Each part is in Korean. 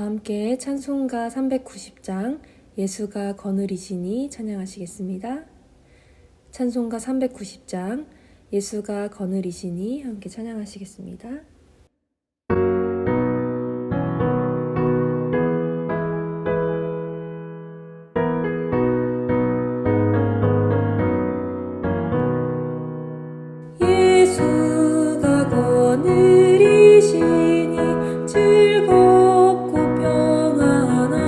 함께 찬송가 390장 예수가 거느리시니 찬양하시겠습니다. 찬송가 390장 예수가 거느리시니 함께 찬양하시겠습니다. 예수가 거느리시니 즐겁고 평안하구나.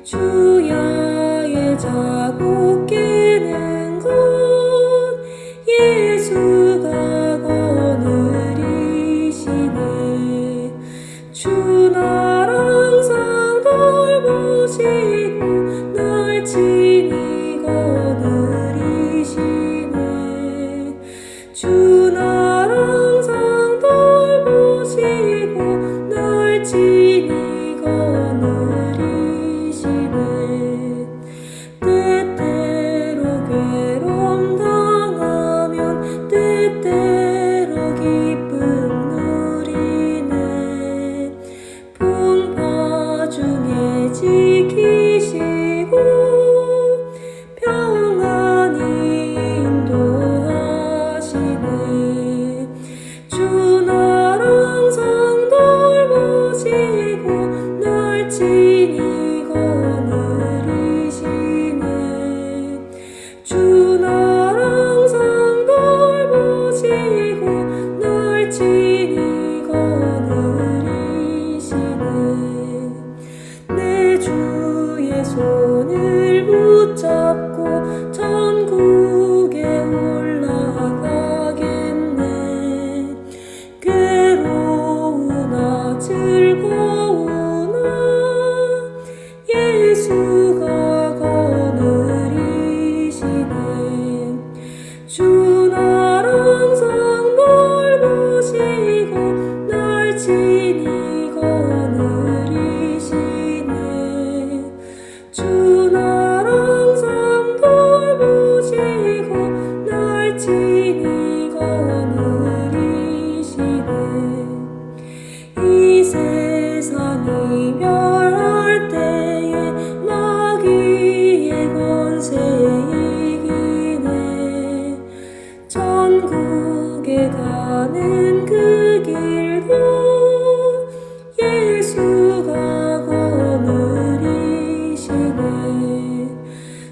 주야의 자국 깨는 것 예수가 거느리시네. 주 날 항상 돌보시고 날 친히 거느리시네. 주 날 항상 돌보시고 날 친히 거느리시네. 때때로 괴로움 당하면 때때로 기쁨 누리네. 풍파 중에 지키시고 평안히 인도하시네. 주 날 항상 돌보시고 날 친히 거느리시네. 주 날 항상 돌보시고 날 친히 거느리시네. 내 주의 손을 붙잡고 천국에 올라가겠네. 괴로우나 즐거우나 예수가 거느리시네. 주 날 항상 돌보시고 날 친히 거느리시네. 주 날 항상 돌보시고 날 친히 거느리시네. 이 세상이 멸할 때에 마귀의 권세 이기네. 천국에 가는 그 길도 예수가 거느리시네.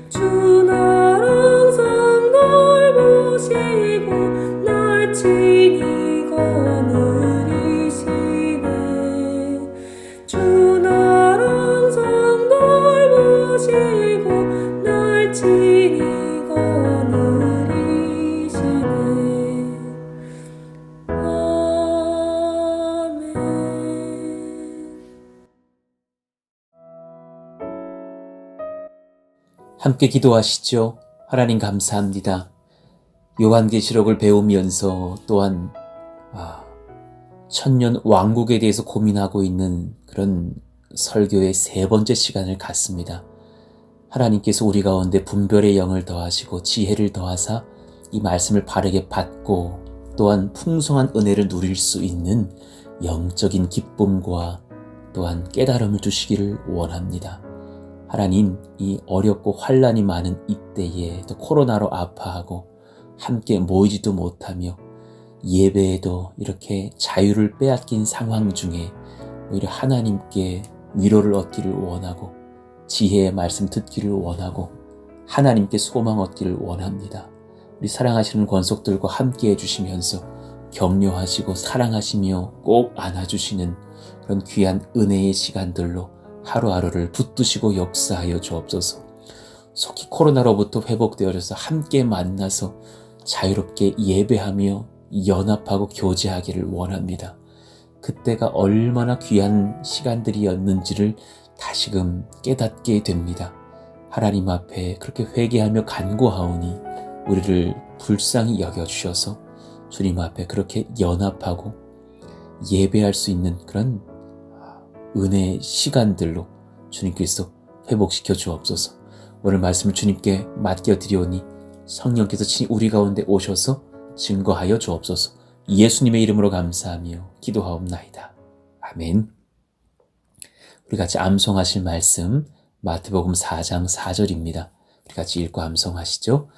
주 날 항상 돌보시고 날 친히 거느리시네. 주 날 항상 돌보시고 날 친히 거느리시네. 아멘. 함께 기도하시죠. 하나님 감사합니다. 요한계시록을 배우면서 또한 천년 왕국에 대해서 고민하고 있는 그런 설교의 세 번째 시간을 갖습니다. 하나님께서 우리 가운데 분별의 영을 더하시고 지혜를 더하사 이 말씀을 바르게 받고 또한 풍성한 은혜를 누릴 수 있는 영적인 기쁨과 또한 깨달음을 주시기를 원합니다. 하나님, 이 어렵고 환난이 많은 이때에 또 코로나로 아파하고 함께 모이지도 못하며 예배에도 이렇게 자유를 빼앗긴 상황 중에 오히려 하나님께 위로를 얻기를 원하고 지혜의 말씀 듣기를 원하고 하나님께 소망 얻기를 원합니다. 우리 사랑하시는 권속들과 함께 해주시면서 격려하시고 사랑하시며 꼭 안아주시는 그런 귀한 은혜의 시간들로 하루하루를 붙드시고 역사하여 주옵소서. 속히 코로나로부터 회복되어져서 함께 만나서 자유롭게 예배하며 연합하고 교제하기를 원합니다. 그때가 얼마나 귀한 시간들이었는지를 다시금 깨닫게 됩니다. 하나님 앞에 그렇게 회개하며 간구하오니 우리를 불쌍히 여겨주셔서 주님 앞에 그렇게 연합하고 예배할 수 있는 그런 은혜의 시간들로 주님께서 회복시켜 주옵소서. 오늘 말씀을 주님께 맡겨드리오니 성령께서 친히 우리 가운데 오셔서 증거하여 주옵소서. 예수님의 이름으로 감사하며 기도하옵나이다. 아멘. 우리 같이 암송하실 말씀 마태복음 4장 4절입니다. 우리 같이 읽고 암송하시죠.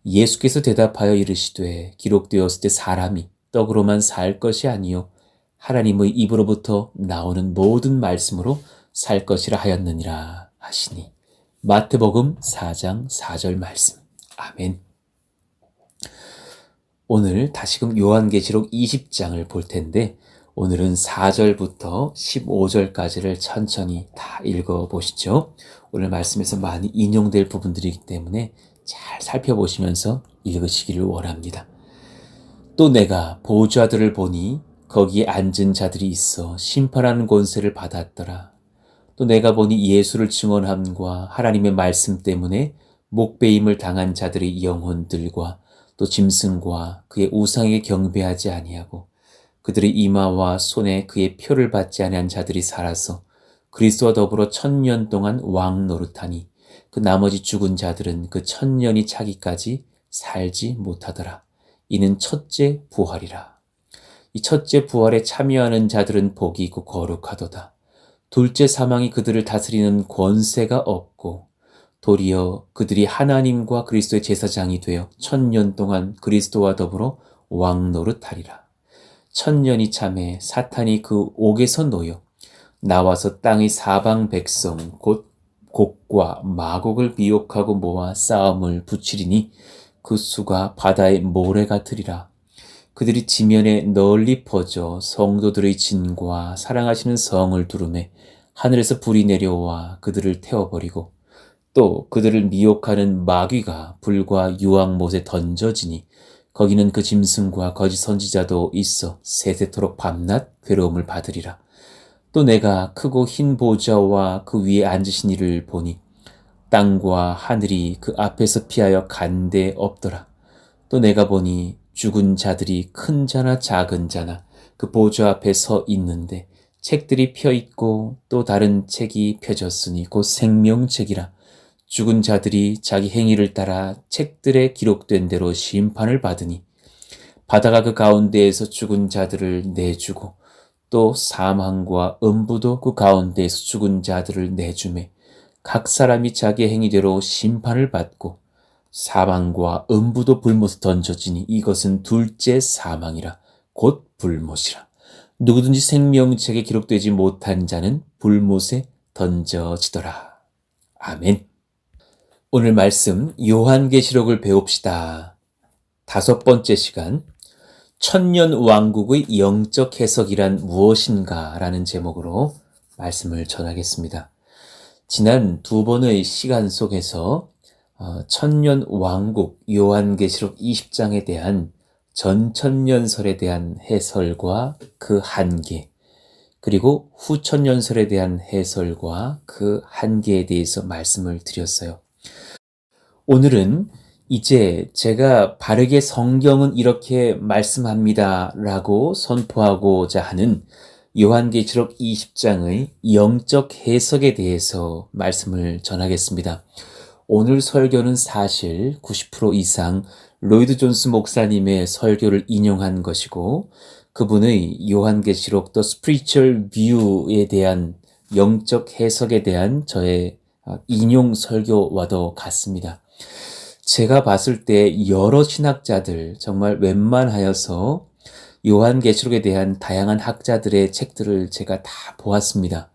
예수께서 대답하여 이르시되 기록되었을 때 사람이 떡으로만 살 것이 아니요 하나님의 입으로부터 나오는 모든 말씀으로 살 것이라 하였느니라 하시니. 마태복음 4장 4절 말씀. 아멘. 오늘 다시금 요한계시록 20장을 볼 텐데 오늘은 4절부터 15절까지를 천천히 다 읽어보시죠. 오늘 말씀에서 많이 인용될 부분들이기 때문에 잘 살펴보시면서 읽으시기를 원합니다. 또 내가 보좌들을 보니 거기에 앉은 자들이 있어 심판하는 권세를 받았더라. 또 내가 보니 예수를 증언함과 하나님의 말씀 때문에 목배임을 당한 자들의 영혼들과 또 짐승과 그의 우상에게 경배하지 아니하고 그들의 이마와 손에 그의 표를 받지 아니한 자들이 살아서 그리스도와 더불어 1000년 동안 왕 노릇하니 그 나머지 죽은 자들은 그 1000년이 차기까지 살지 못하더라. 이는 첫째 부활이라. 이 첫째 부활에 참여하는 자들은 복이 있고 거룩하도다. 둘째 사망이 그들을 다스리는 권세가 없고 도리어 그들이 하나님과 그리스도의 제사장이 되어 1000년 동안 그리스도와 더불어 왕 노릇하리라. 1000년이 참에 사탄이 그 옥에서 놓여 나와서 땅의 사방 백성 곧 곡과 마곡을 미혹하고 모아 싸움을 붙이리니 그 수가 바다의 모래 같으리라. 그들이 지면에 널리 퍼져 성도들의 진과 사랑하시는 성을 두르매 하늘에서 불이 내려와 그들을 태워버리고 또 그들을 미혹하는 마귀가 불과 유황못에 던져지니 거기는 그 짐승과 거짓 선지자도 있어 세세토록 밤낮 괴로움을 받으리라. 또 내가 크고 흰 보좌와 그 위에 앉으신 이를 보니 땅과 하늘이 그 앞에서 피하여 간데 없더라. 또 내가 보니 죽은 자들이 큰 자나 작은 자나 그 보좌 앞에 서 있는데 책들이 펴 있고 또 다른 책이 펴졌으니 곧 생명책이라. 죽은 자들이 자기 행위를 따라 책들에 기록된 대로 심판을 받으니 바다가 그 가운데에서 죽은 자들을 내주고 또 사망과 음부도 그 가운데에서 죽은 자들을 내주매 각 사람이 자기 행위대로 심판을 받고 사망과 음부도 불못에 던져지니 이것은 둘째 사망이라. 곧 불못이라. 누구든지 생명책에 기록되지 못한 자는 불못에 던져지더라. 아멘. 오늘 말씀 요한계시록을 배웁시다. 5번째 시간, 천년 왕국의 영적 해석이란 무엇인가 라는 제목으로 말씀을 전하겠습니다. 지난 2번의 시간 속에서 천년 왕국 요한계시록 20장에 대한 전천년설에 대한 해설과 그 한계, 그리고 후천년설에 대한 해설과 그 한계에 대해서 말씀을 드렸어요. 오늘은 이제 제가 바르게 성경은 이렇게 말씀합니다 라고 선포하고자 하는 요한계시록 20장의 영적 해석에 대해서 말씀을 전하겠습니다. 오늘 설교는 사실 90% 이상 로이드 존스 목사님의 설교를 인용한 것이고 그분의 요한계시록 The Spiritual View에 대한 영적 해석에 대한 저의 인용 설교와도 같습니다. 제가 봤을 때 여러 신학자들, 정말 웬만하여서 요한계시록에 대한 다양한 학자들의 책들을 제가 다 보았습니다.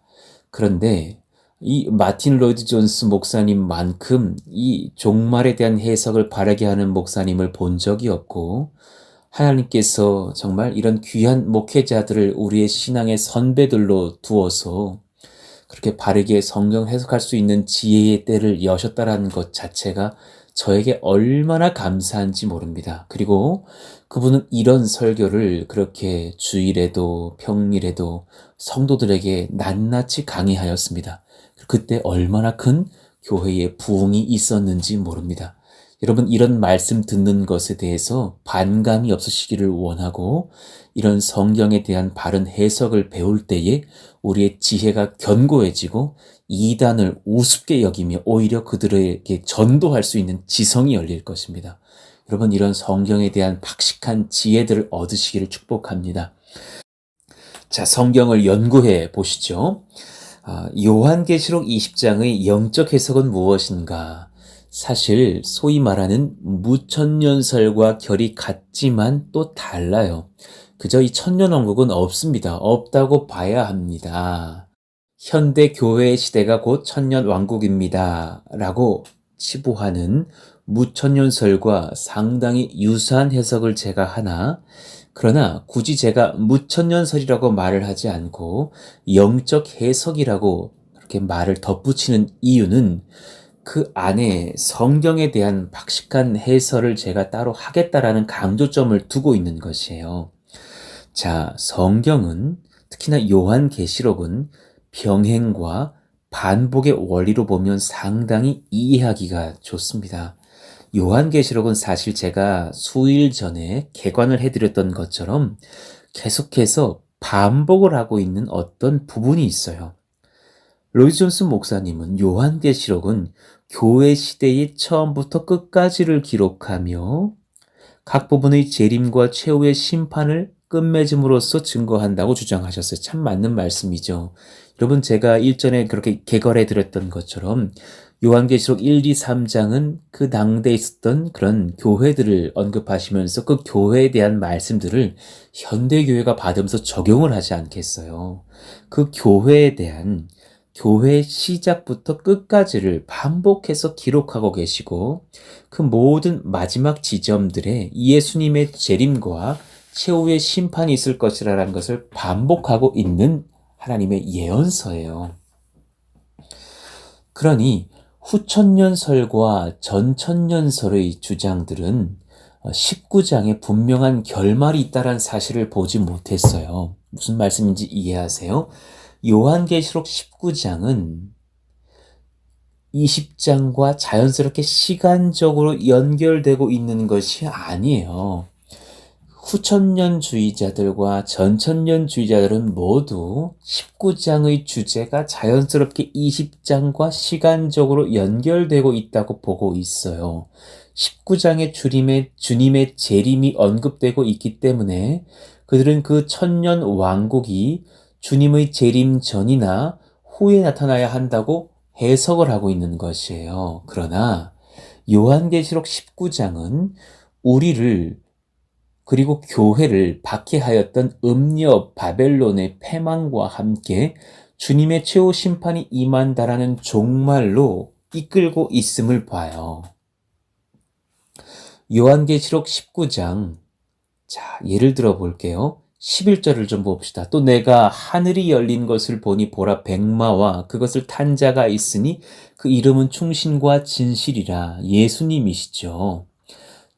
그런데 이 마틴 로이드 존스 목사님만큼 이 종말에 대한 해석을 바르게 하는 목사님을 본 적이 없고 하나님께서 정말 이런 귀한 목회자들을 우리의 신앙의 선배들로 두어서 그렇게 바르게 성경 해석할 수 있는 지혜의 때를 여셨다라는 것 자체가 저에게 얼마나 감사한지 모릅니다. 그리고 그분은 이런 설교를 그렇게 주일에도 평일에도 성도들에게 낱낱이 강의하였습니다. 그때 얼마나 큰 교회의 부흥이 있었는지 모릅니다. 여러분, 이런 말씀 듣는 것에 대해서 반감이 없으시기를 원하고 이런 성경에 대한 바른 해석을 배울 때에 우리의 지혜가 견고해지고 이단을 우습게 여기며 오히려 그들에게 전도할 수 있는 지성이 열릴 것입니다. 여러분, 이런 성경에 대한 박식한 지혜들을 얻으시기를 축복합니다. 자, 성경을 연구해 보시죠. 요한계시록 20장의 영적 해석은 무엇인가? 사실 소위 말하는 무천년설과 결이 같지만 또 달라요. 그저 이 천년왕국은 없습니다. 없다고 봐야 합니다. 현대 교회의 시대가 곧 천년왕국입니다. 라고 치부하는 무천년설과 상당히 유사한 해석을 제가 하나, 그러나 굳이 제가 무천년설이라고 말을 하지 않고 영적 해석이라고 이렇게 말을 덧붙이는 이유는 그 안에 성경에 대한 박식한 해설을 제가 따로 하겠다라는 강조점을 두고 있는 것이에요. 자, 성경은 특히나 요한계시록은 병행과 반복의 원리로 보면 상당히 이해하기가 좋습니다. 요한계시록은 사실 제가 수일 전에 개관을 해드렸던 것처럼 계속해서 반복을 하고 있는 어떤 부분이 있어요. 로이드 존스 목사님은 요한계시록은 교회 시대의 처음부터 끝까지를 기록하며 각 부분의 재림과 최후의 심판을 끝맺음으로써 증거한다고 주장하셨어요. 참 맞는 말씀이죠. 여러분, 제가 일전에 그렇게 개걸해 드렸던 것처럼 요한계시록 1, 2, 3장은 그 당대에 있었던 그런 교회들을 언급하시면서 그 교회에 대한 말씀들을 현대교회가 받으면서 적용을 하지 않겠어요. 그 교회에 대한 교회 시작부터 끝까지를 반복해서 기록하고 계시고 그 모든 마지막 지점들에 예수님의 재림과 최후의 심판이 있을 것이라는 것을 반복하고 있는 하나님의 예언서예요. 그러니 후천년설과 전천년설의 주장들은 19장에 분명한 결말이 있다는 사실을 보지 못했어요. 무슨 말씀인지 이해하세요? 요한계시록 19장은 20장과 자연스럽게 시간적으로 연결되고 있는 것이 아니에요. 후천년주의자들과 전천년주의자들은 모두 19장의 주제가 자연스럽게 20장과 시간적으로 연결되고 있다고 보고 있어요. 19장의 주님의 재림이 언급되고 있기 때문에 그들은 그 천년 왕국이 주님의 재림 전이나 후에 나타나야 한다고 해석을 하고 있는 것이에요. 그러나 요한계시록 19장은 우리를 그리고 교회를 박해하였던 음녀 바벨론의 패망과 함께 주님의 최후 심판이 임한다라는 종말로 이끌고 있음을 봐요. 요한계시록 19장, 자, 예를 들어 볼게요. 11절을 좀 봅시다. 또 내가 하늘이 열린 것을 보니 보라 백마와 그것을 탄 자가 있으니 그 이름은 충신과 진실이라. 예수님이시죠.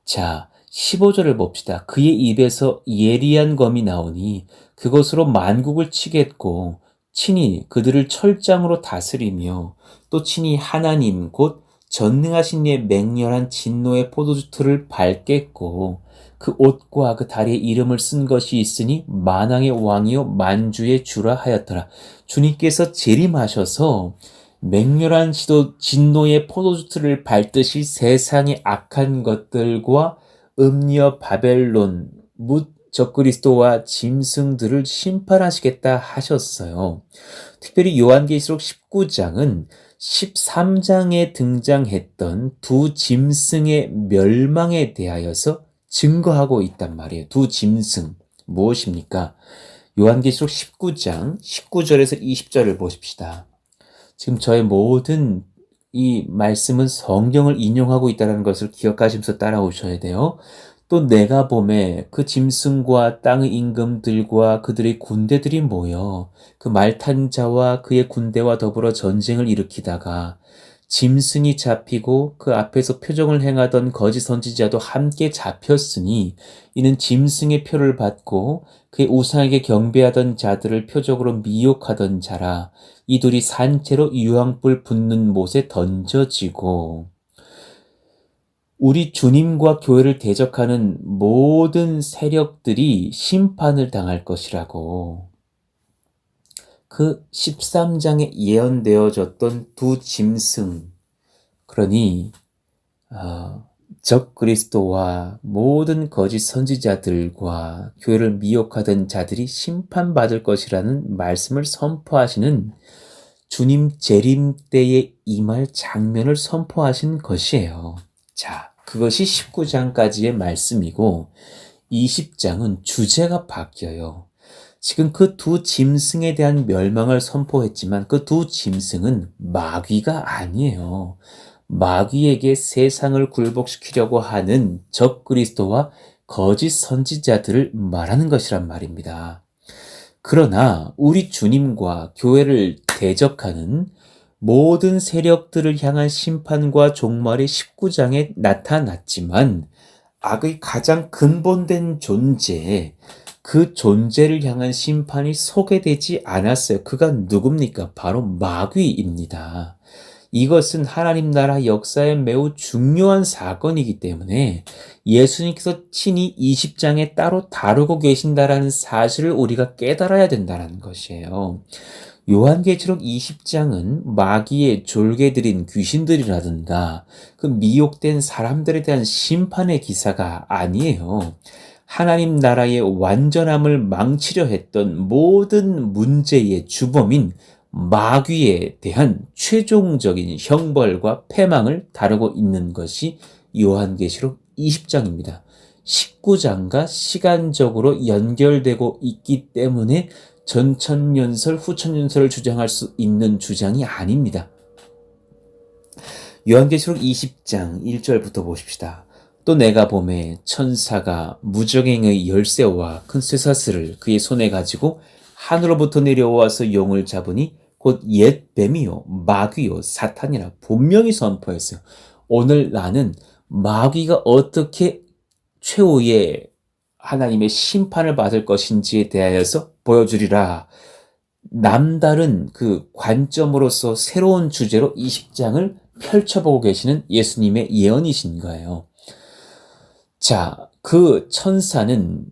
자, 15절을 봅시다. 그의 입에서 예리한 검이 나오니 그것으로 만국을 치겠고 친히 그들을 철장으로 다스리며 또 친히 하나님 곧 전능하신 이의 맹렬한 진노의 포도주틀을 밟겠고 그 옷과 그 다리에 이름을 쓴 것이 있으니 만왕의 왕이요 만주의 주라 하였더라. 주님께서 재림하셔서 맹렬한 진노의 포도주틀을 밟듯이 세상의 악한 것들과 음녀 바벨론 묻 적그리스도와 짐승들을 심판하시겠다 하셨어요. 특별히 요한계시록 19장은 13장에 등장했던 두 짐승의 멸망에 대하여서 증거하고 있단 말이에요. 두 짐승 무엇입니까? 요한계시록 19장 19절에서 20절을 보십시다. 지금 저의 모든 이 말씀은 성경을 인용하고 있다는 것을 기억하시면서 따라오셔야 돼요. 또 내가 봄에 그 짐승과 땅의 임금들과 그들의 군대들이 모여 그 말탄 자와 그의 군대와 더불어 전쟁을 일으키다가 짐승이 잡히고 그 앞에서 표적을 행하던 거짓 선지자도 함께 잡혔으니 이는 짐승의 표를 받고 그의 우상에게 경배하던 자들을 표적으로 미혹하던 자라. 이 둘이 산채로 유황불 붙는 못에 던져지고 우리 주님과 교회를 대적하는 모든 세력들이 심판을 당할 것이라고. 그 13장에 예언되어졌던 두 짐승, 그러니 적 그리스도와 모든 거짓 선지자들과 교회를 미혹하던 자들이 심판받을 것이라는 말씀을 선포하시는 주님 재림 때에 임할 장면을 선포하신 것이에요. 자, 그것이 19장까지의 말씀이고 20장은 주제가 바뀌어요. 지금 그 두 짐승에 대한 멸망을 선포했지만 그 두 짐승은 마귀가 아니에요. 마귀에게 세상을 굴복시키려고 하는 적 그리스도와 거짓 선지자들을 말하는 것이란 말입니다. 그러나 우리 주님과 교회를 대적하는 모든 세력들을 향한 심판과 종말이 19장에 나타났지만 악의 가장 근본된 존재, 그 존재를 향한 심판이 소개되지 않았어요. 그가 누굽니까? 바로 마귀입니다. 이것은 하나님 나라 역사에 매우 중요한 사건이기 때문에 예수님께서 친히 20장에 따로 다루고 계신다라는 사실을 우리가 깨달아야 된다는 것이에요. 요한계시록 20장은 마귀의 졸개들인 귀신들이라든가 그 미혹된 사람들에 대한 심판의 기사가 아니에요. 하나님 나라의 완전함을 망치려 했던 모든 문제의 주범인 마귀에 대한 최종적인 형벌과 패망을 다루고 있는 것이 요한계시록 20장입니다. 19장과 시간적으로 연결되고 있기 때문에 전천년설, 후천년설을 주장할 수 있는 주장이 아닙니다. 요한계시록 20장 1절부터 보십시다. 또 내가 보매 천사가 무저갱의 열쇠와 큰 쇠사슬을 그의 손에 가지고 하늘로부터 내려와서 용을 잡으니 곧 옛 뱀이요 마귀요 사탄이라 분명히 선포했어요. 오늘 나는 마귀가 어떻게 최후의 하나님의 심판을 받을 것인지에 대하여서 보여주리라. 남다른 그 관점으로서 새로운 주제로 20장을 펼쳐보고 계시는 예수님의 예언이신 거예요. 자, 그 천사는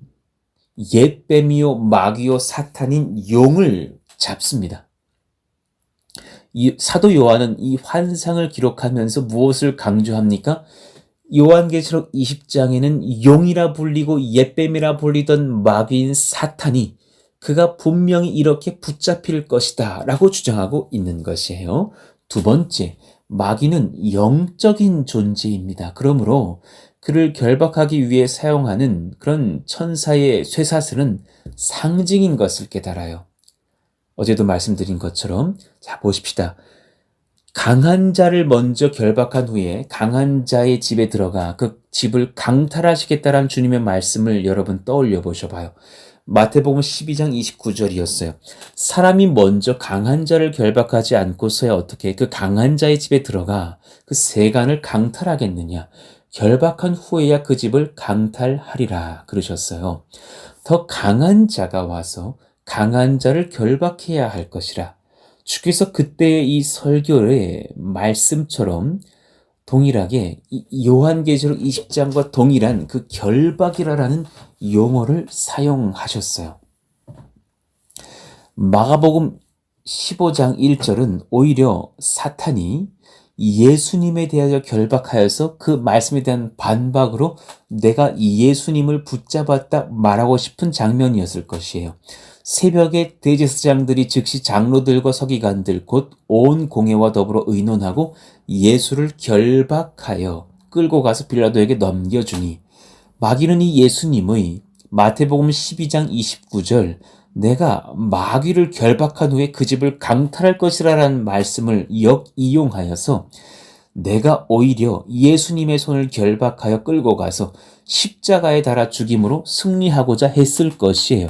옛 뱀이요 마귀요 사탄인 용을 잡습니다. 이 사도 요한은 이 환상을 기록하면서 무엇을 강조합니까? 요한계시록 20장에는 용이라 불리고 옛뱀이라 불리던 마귀인 사탄이 그가 분명히 이렇게 붙잡힐 것이다 라고 주장하고 있는 것이에요. 두 번째, 마귀는 영적인 존재입니다. 그러므로 그를 결박하기 위해 사용하는 그런 천사의 쇠사슬은 상징인 것을 깨달아요. 어제도 말씀드린 것처럼 자 보십시다. 강한 자를 먼저 결박한 후에 강한 자의 집에 들어가 그 집을 강탈하시겠다라는 주님의 말씀을 여러분 떠올려 보셔봐요. 마태복음 12장 29절이었어요. 사람이 먼저 강한 자를 결박하지 않고서야 어떻게 그 강한 자의 집에 들어가 그 세간을 강탈하겠느냐. 결박한 후에야 그 집을 강탈하리라 그러셨어요. 더 강한 자가 와서 강한 자를 결박해야 할 것이라. 주께서 그때의 이 설교의 말씀처럼 동일하게 요한계시록 20장과 동일한 그 결박이라는 용어를 사용하셨어요. 마가복음 15장 1절은 오히려 사탄이 예수님에 대하여 결박하여서 그 말씀에 대한 반박으로 내가 예수님을 붙잡았다 말하고 싶은 장면이었을 것이에요. 새벽에 대제사장들이 즉시 장로들과 서기관들 곧 온 공회와 더불어 의논하고 예수를 결박하여 끌고 가서 빌라도에게 넘겨주니 마귀는 이 예수님의 마태복음 12장 29절 내가 마귀를 결박한 후에 그 집을 강탈할 것이라는 말씀을 역이용하여서 내가 오히려 예수님의 손을 결박하여 끌고 가서 십자가에 달아 죽임으로 승리하고자 했을 것이에요.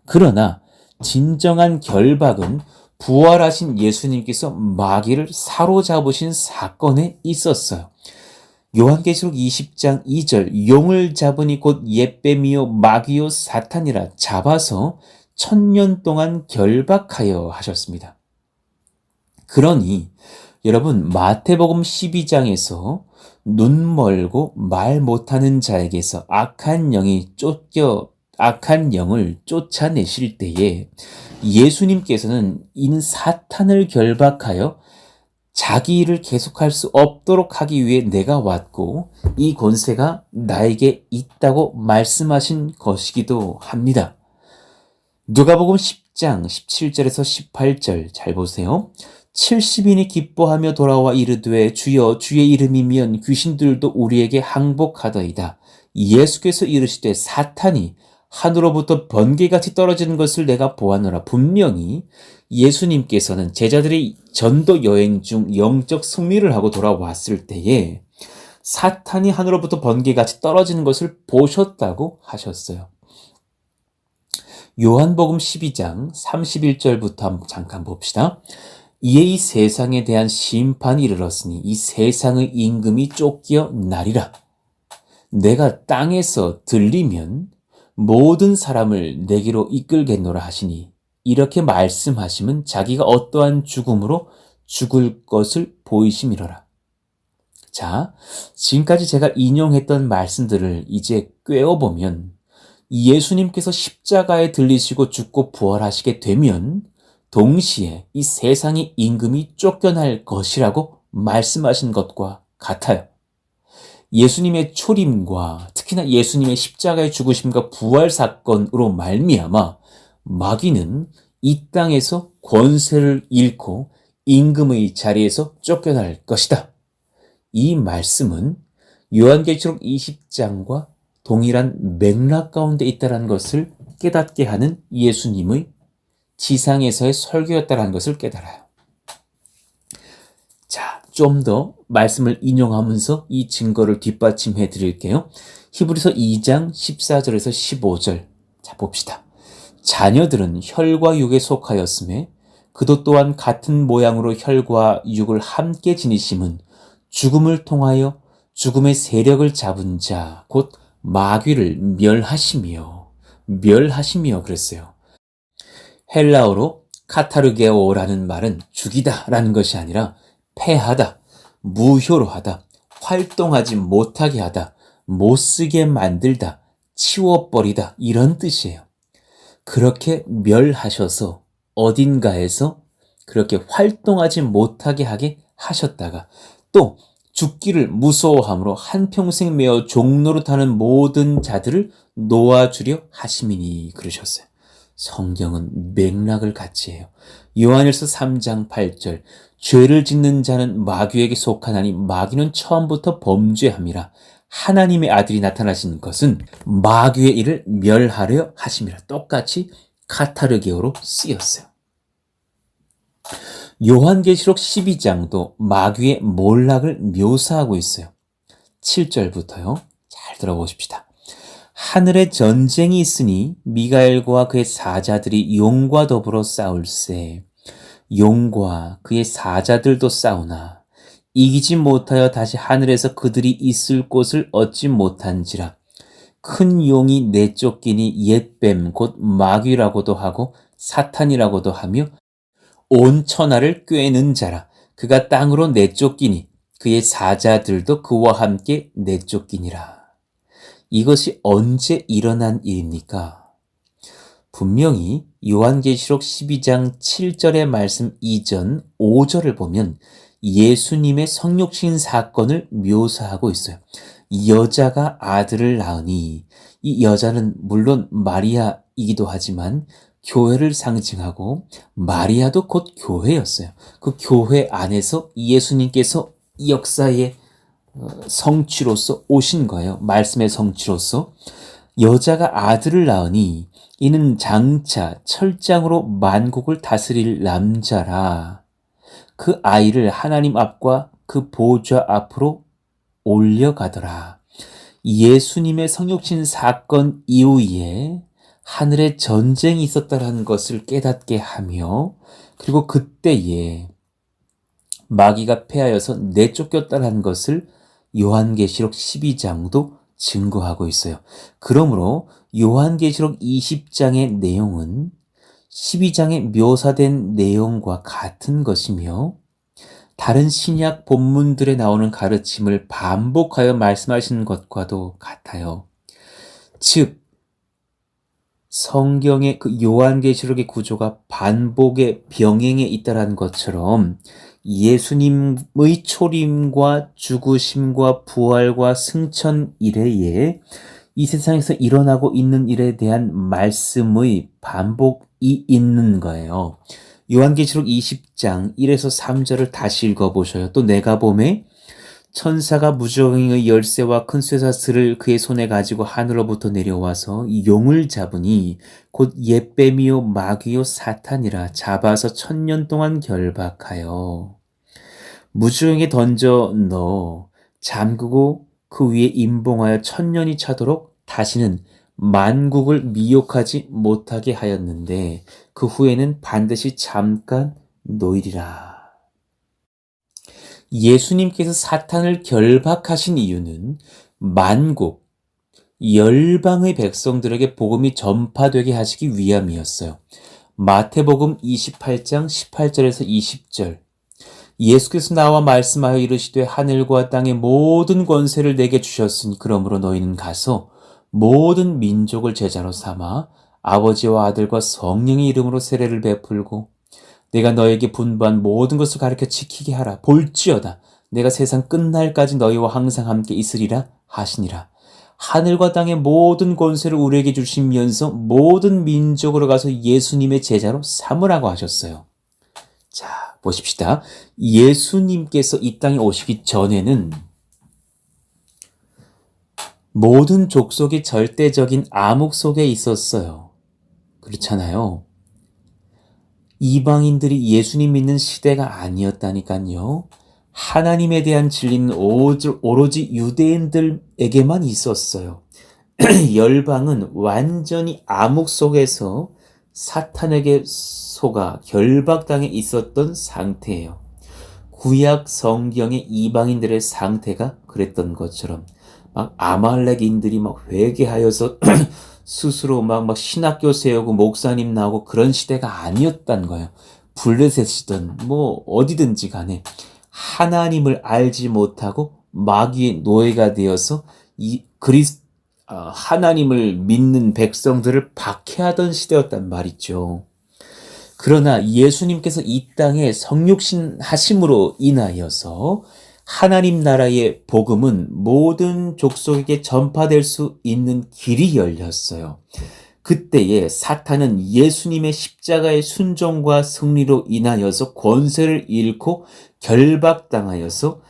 그러나 진정한 결박은 부활하신 예수님께서 마귀를 사로잡으신 사건에 있었어요. 요한계시록 20장 2절 용을 잡으니 곧 옛뱀이요 마귀요 사탄이라 잡아서 1000년 동안 결박하여 하셨습니다. 그러니 여러분 마태복음 12장에서 눈 멀고 말 못하는 자에게서 악한 영을 쫓아내실 때에 예수님께서는 인 사탄을 결박하여 자기 일을 계속할 수 없도록 하기 위해 내가 왔고 이 권세가 나에게 있다고 말씀하신 것이기도 합니다. 누가복음 10장 17절에서 18절 잘 보세요. 70인이 기뻐하며 돌아와 이르되 주여 주의 이름이면 귀신들도 우리에게 항복하더이다. 예수께서 이르시되 사탄이 하늘로부터 번개같이 떨어지는 것을 내가 보았노라. 분명히 예수님께서는 제자들이 전도 여행 중 영적 승리를 하고 돌아왔을 때에 사탄이 하늘로부터 번개같이 떨어지는 것을 보셨다고 하셨어요. 요한복음 12장 31절부터 한번 잠깐 봅시다. 이에 이 세상에 대한 심판이 이르렀으니 이 세상의 임금이 쫓겨 나리라. 내가 땅에서 들리면 모든 사람을 내게로 이끌겠노라 하시니 이렇게 말씀하시면 자기가 어떠한 죽음으로 죽을 것을 보이심이로라. 자, 지금까지 제가 인용했던 말씀들을 이제 꿰어보면 예수님께서 십자가에 들리시고 죽고 부활하시게 되면 동시에 이 세상의 임금이 쫓겨날 것이라고 말씀하신 것과 같아요. 예수님의 초림과 특히나 예수님의 십자가의 죽으심과 부활 사건으로 말미암아 마귀는 이 땅에서 권세를 잃고 임금의 자리에서 쫓겨날 것이다. 이 말씀은 요한계시록 20장과 동일한 맥락 가운데 있다는 것을 깨닫게 하는 예수님의 지상에서의 설교였다는 것을 깨달아요. 자, 좀 더 말씀을 인용하면서 이 증거를 뒷받침해 드릴게요. 히브리서 2장 14절에서 15절. 자, 봅시다. 자녀들은 혈과 육에 속하였음에 그도 또한 같은 모양으로 혈과 육을 함께 지니심은 죽음을 통하여 죽음의 세력을 잡은 자, 곧 마귀를 멸하시며 그랬어요. 헬라어로 카타르게오라는 말은 죽이다 라는 것이 아니라 패하다, 무효로 하다, 활동하지 못하게 하다, 못쓰게 만들다, 치워버리다 이런 뜻이에요. 그렇게 멸하셔서 어딘가에서 그렇게 활동하지 못하게 하게 하셨다가 또 죽기를 무서워함으로 한평생 매어 종노릇하는 모든 자들을 놓아주려 하심이니 그러셨어요. 성경은 맥락을 같이 해요. 요한일서 3장 8절 죄를 짓는 자는 마귀에게 속하나니 마귀는 처음부터 범죄함이라 하나님의 아들이 나타나신 것은 마귀의 일을 멸하려 하심이라. 똑같이 카타르게오로 쓰였어요. 요한계시록 12장도 마귀의 몰락을 묘사하고 있어요. 7절부터요. 잘 들어보십시다. 하늘에 전쟁이 있으니 미가엘과 그의 사자들이 용과 더불어 싸울세. 용과 그의 사자들도 싸우나 이기지 못하여 다시 하늘에서 그들이 있을 곳을 얻지 못한지라. 큰 용이 내쫓기니 옛뱀 곧 마귀라고도 하고 사탄이라고도 하며 온 천하를 꿰는 자라. 그가 땅으로 내쫓기니 그의 사자들도 그와 함께 내쫓기니라. 이것이 언제 일어난 일입니까? 분명히 요한계시록 12장 7절의 말씀 이전 5절을 보면 예수님의 성육신 사건을 묘사하고 있어요. 여자가 아들을 낳으니 이 여자는 물론 마리아이기도 하지만 교회를 상징하고 마리아도 곧 교회였어요. 그 교회 안에서 예수님께서 역사의 성취로서 오신 거예요. 말씀의 성취로서. 여자가 아들을 낳으니 이는 장차 철장으로 만국을 다스릴 남자라. 그 아이를 하나님 앞과 그 보좌 앞으로 올려가더라. 예수님의 성육신 사건 이후에 하늘에 전쟁이 있었다는 것을 깨닫게 하며 그리고 그때에 마귀가 패하여서 내쫓겼다는 것을 요한계시록 12장도 증거하고 있어요. 그러므로 요한계시록 20장의 내용은 12장에 묘사된 내용과 같은 것이며 다른 신약 본문들에 나오는 가르침을 반복하여 말씀하시는 것과도 같아요. 즉 성경의 그 요한계시록의 구조가 반복의 병행에 있다는 것처럼 예수님의 초림과 죽으심과 부활과 승천 이래에 이 세상에서 일어나고 있는 일에 대한 말씀의 반복이 있는 거예요. 요한계시록 20장 1에서 3절을 다시 읽어보셔요. 또 내가 보매 천사가 무저갱의 열쇠와 큰 쇠사슬을 그의 손에 가지고 하늘로부터 내려와서 이 용을 잡으니 곧 옛뱀이요 마귀요 사탄이라 잡아서 1000년 동안 결박하여 무저갱에 던져 넣어 잠그고 그 위에 임봉하여 1000년이 차도록 다시는 만국을 미혹하지 못하게 하였는데 그 후에는 반드시 잠깐 놓이리라. 예수님께서 사탄을 결박하신 이유는 만국, 열방의 백성들에게 복음이 전파되게 하시기 위함이었어요. 마태복음 28장 18절에서 20절 예수께서 나와 말씀하여 이르시되 하늘과 땅의 모든 권세를 내게 주셨으니 그러므로 너희는 가서 모든 민족을 제자로 삼아 아버지와 아들과 성령의 이름으로 세례를 베풀고 내가 너에게 분부한 모든 것을 가르쳐 지키게 하라. 볼지어다 내가 세상 끝날까지 너희와 항상 함께 있으리라 하시니라. 하늘과 땅의 모든 권세를 우리에게 주시면서 모든 민족으로 가서 예수님의 제자로 삼으라고 하셨어요. 자, 보십시다. 예수님께서 이 땅에 오시기 전에는 모든 족속이 절대적인 암흑 속에 있었어요. 그렇잖아요. 이방인들이 예수님 믿는 시대가 아니었다니까요. 하나님에 대한 진리는 오로지 유대인들에게만 있었어요. 열방은 완전히 암흑 속에서 사탄에게 속아 결박당해 있었던 상태예요. 구약 성경의 이방인들의 상태가 그랬던 것처럼 막 아말렉인들이 막 회개하여서 스스로 막 신학교 세우고 목사님 나오고 그런 시대가 아니었단 거예요. 블레셋이든 뭐 어디든지 간에 하나님을 알지 못하고 마귀의 노예가 되어서 하나님을 믿는 백성들을 박해하던 시대였단 말이죠. 그러나 예수님께서 이 땅에 성육신 하심으로 인하여서 하나님 나라의 복음은 모든 족속에게 전파될 수 있는 길이 열렸어요. 그때에 사탄은 예수님의 십자가의 순종과 승리로 인하여서 권세를 잃고 결박당하여서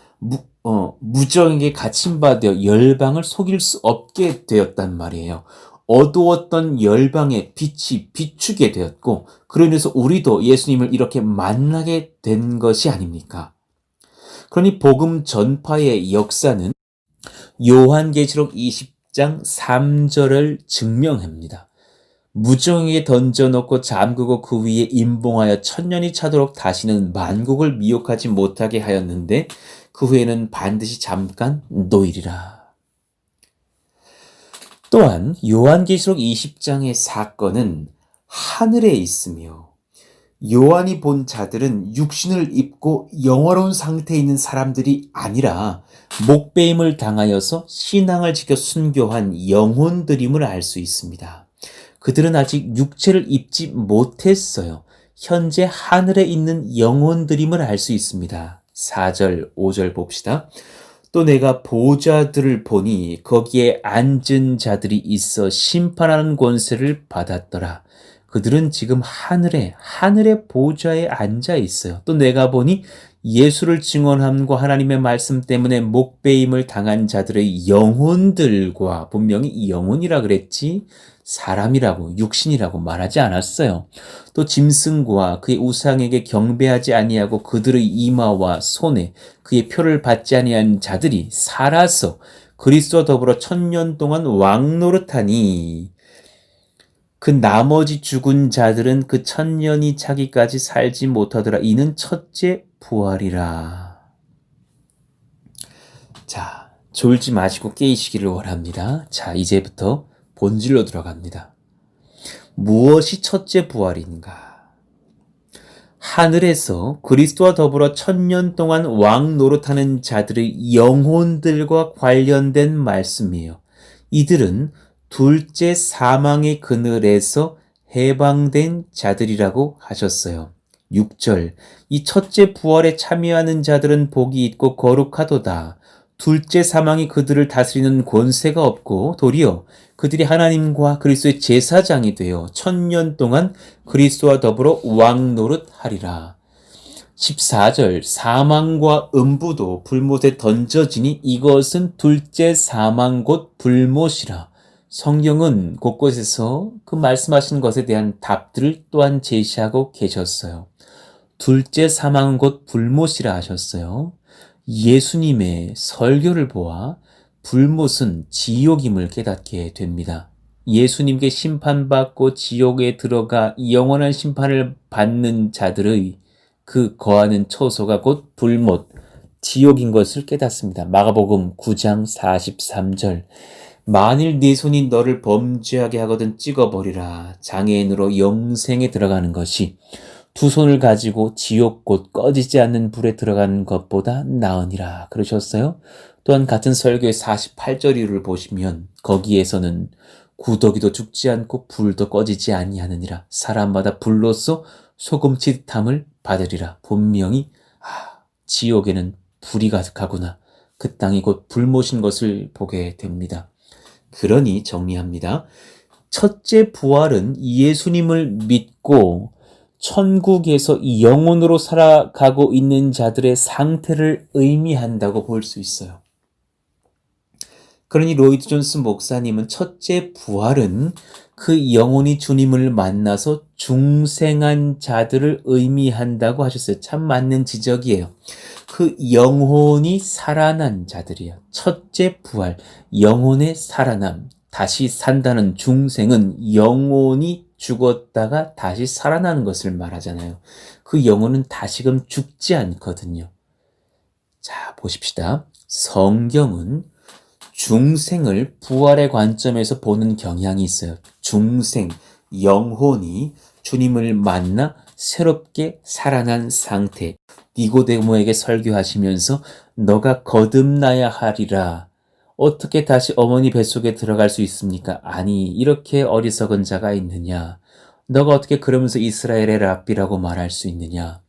무정에게 갇힌바되어 열방을 속일 수 없게 되었단 말이에요. 어두웠던 열방의 빛이 비추게 되었고 그로 인해서 우리도 예수님을 이렇게 만나게 된 것이 아닙니까? 그러니 복음 전파의 역사는 요한계시록 20장 3절을 증명합니다. 무정에게 던져놓고 잠그고 그 위에 임봉하여 1000년이 차도록 다시는 만국을 미혹하지 못하게 하였는데 그 후에는 반드시 잠깐 놓이리라. 또한 요한계시록 20장의 사건은 하늘에 있으며 요한이 본 자들은 육신을 입고 영화로운 상태에 있는 사람들이 아니라 목배임을 당하여서 신앙을 지켜 순교한 영혼들임을 알 수 있습니다. 그들은 아직 육체를 입지 못했어요. 현재 하늘에 있는 영혼들임을 알 수 있습니다. 4절, 5절 봅시다. 또 내가 보좌들을 보니 거기에 앉은 자들이 있어 심판하는 권세를 받았더라. 그들은 지금 하늘의 보좌에 앉아 있어요. 또 내가 보니 예수를 증언함과 하나님의 말씀 때문에 목배임을 당한 자들의 영혼들과, 분명히 이 영혼이라 그랬지 사람이라고 육신이라고 말하지 않았어요. 또 짐승과 그의 우상에게 경배하지 아니하고 그들의 이마와 손에 그의 표를 받지 아니한 자들이 살아서 그리스도와 더불어 1000년 동안 왕노릇하니 그 나머지 죽은 자들은 그 1000년이 차기까지 살지 못하더라. 이는 첫째 부활이라. 자, 졸지 마시고 깨이시기를 원합니다. 자, 이제부터 본질로 들어갑니다. 무엇이 첫째 부활인가? 하늘에서 그리스도와 더불어 1000년 동안 왕 노릇하는 자들의 영혼들과 관련된 말씀이에요. 이들은 둘째 사망의 그늘에서 해방된 자들이라고 하셨어요. 6절 이 첫째 부활에 참여하는 자들은 복이 있고 거룩하도다. 둘째 사망이 그들을 다스리는 권세가 없고 도리어 그들이 하나님과 그리스도의 제사장이 되어 1000년 동안 그리스도와 더불어 왕노릇하리라. 14절 사망과 음부도 불못에 던져지니 이것은 둘째 사망 곧 불못이라. 성경은 곳곳에서 그 말씀하신 것에 대한 답들을 또한 제시하고 계셨어요. 둘째 사망은 곧 불못이라 하셨어요. 예수님의 설교를 보아 불못은 지옥임을 깨닫게 됩니다. 예수님께 심판받고 지옥에 들어가 영원한 심판을 받는 자들의 그 거하는 처소가 곧 불못, 지옥인 것을 깨닫습니다. 마가복음 9장 43절 만일 네 손이 너를 범죄하게 하거든 찍어버리라. 장애인으로 영생에 들어가는 것이 두 손을 가지고 지옥 곧 꺼지지 않는 불에 들어가는 것보다 나으니라 그러셨어요. 또한 같은 설교의 48절 이유를 보시면 거기에서는 구더기도 죽지 않고 불도 꺼지지 아니하느니라. 사람마다 불로써 소금치듯함을 받으리라. 분명히 지옥에는 불이 가득하구나. 그 땅이 곧 불못인 것을 보게 됩니다. 그러니 정리합니다. 첫째 부활은 예수님을 믿고 천국에서 영혼으로 살아가고 있는 자들의 상태를 의미한다고 볼 수 있어요. 그러니 로이드 존스 목사님은 첫째 부활은 그 영혼이 주님을 만나서 중생한 자들을 의미한다고 하셨어요. 참 맞는 지적이에요. 그 영혼이 살아난 자들이요. 첫째 부활, 영혼의 살아남, 다시 산다는 중생은 영혼이 죽었다가 다시 살아나는 것을 말하잖아요. 그 영혼은 다시금 죽지 않거든요. 자, 보십시다. 성경은 중생을 부활의 관점에서 보는 경향이 있어요. 중생, 영혼이 주님을 만나 새롭게 살아난 상태. 니고데모에게 설교하시면서 너가 거듭나야 하리라. 어떻게 다시 어머니 뱃속에 들어갈 수 있습니까? 아니, 이렇게 어리석은 자가 있느냐? 너가 어떻게 그러면서 이스라엘의 랍비라고 말할 수 있느냐?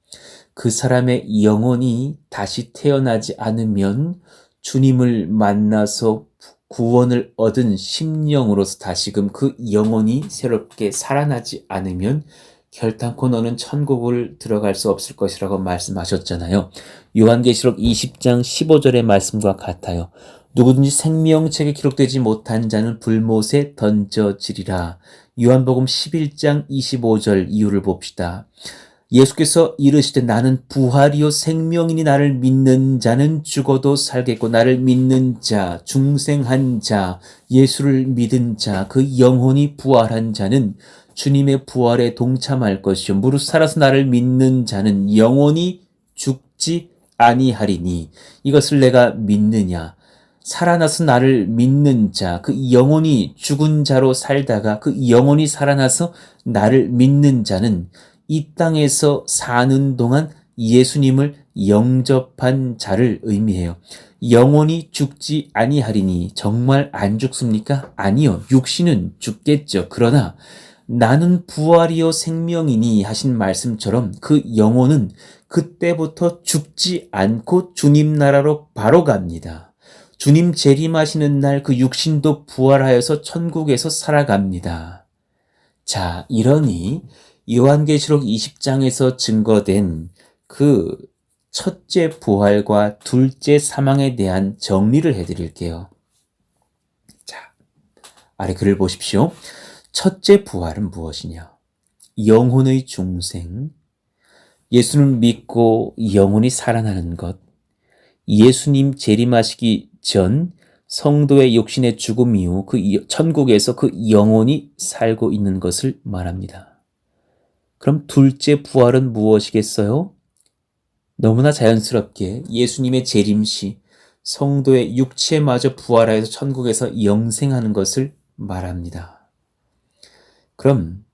그 사람의 영혼이 다시 태어나지 않으면 주님을 만나서 구원을 얻은 심령으로서 다시금 그 영혼이 새롭게 살아나지 않으면 결단코 너는 천국을 들어갈 수 없을 것이라고 말씀하셨잖아요. 요한계시록 20장 15절의 말씀과 같아요. 누구든지 생명책에 기록되지 못한 자는 불못에 던져지리라. 요한복음 11장 25절 이유를 봅시다. 예수께서 이르시되 나는 부활이요 생명이니 나를 믿는 자는 죽어도 살겠고 나를 믿는 자, 중생한 자, 예수를 믿은 자, 그 영혼이 부활한 자는 주님의 부활에 동참할 것이요 무릇 살아서 나를 믿는 자는 영원히 죽지 아니하리니. 이것을 내가 믿느냐? 살아나서 나를 믿는 자, 그 영혼이 죽은 자로 살다가 그 영혼이 살아나서 나를 믿는 자는 이 땅에서 사는 동안 예수님을 영접한 자를 의미해요. 영원히 죽지 아니하리니. 정말 안 죽습니까? 아니요. 육신은 죽겠죠. 그러나 나는 부활이요 생명이니 하신 말씀처럼 그 영혼은 그때부터 죽지 않고 주님 나라로 바로 갑니다. 주님 재림하시는 날 그 육신도 부활하여서 천국에서 살아갑니다. 자, 이러니 요한계시록 20장에서 증거된 그 첫째 부활과 둘째 사망에 대한 정리를 해드릴게요. 자, 아래 글을 보십시오. 첫째 부활은 무엇이냐? 영혼의 중생, 예수를 믿고 영혼이 살아나는 것, 예수님 재림하시기 전 성도의 육신의 죽음 이후 그 천국에서 그 영혼이 살고 있는 것을 말합니다. 그럼 둘째 부활은 무엇이겠어요? 너무나 자연스럽게 예수님의 재림시 성도의 육체마저 부활하여서 천국에서 영생하는 것을 말합니다. 그럼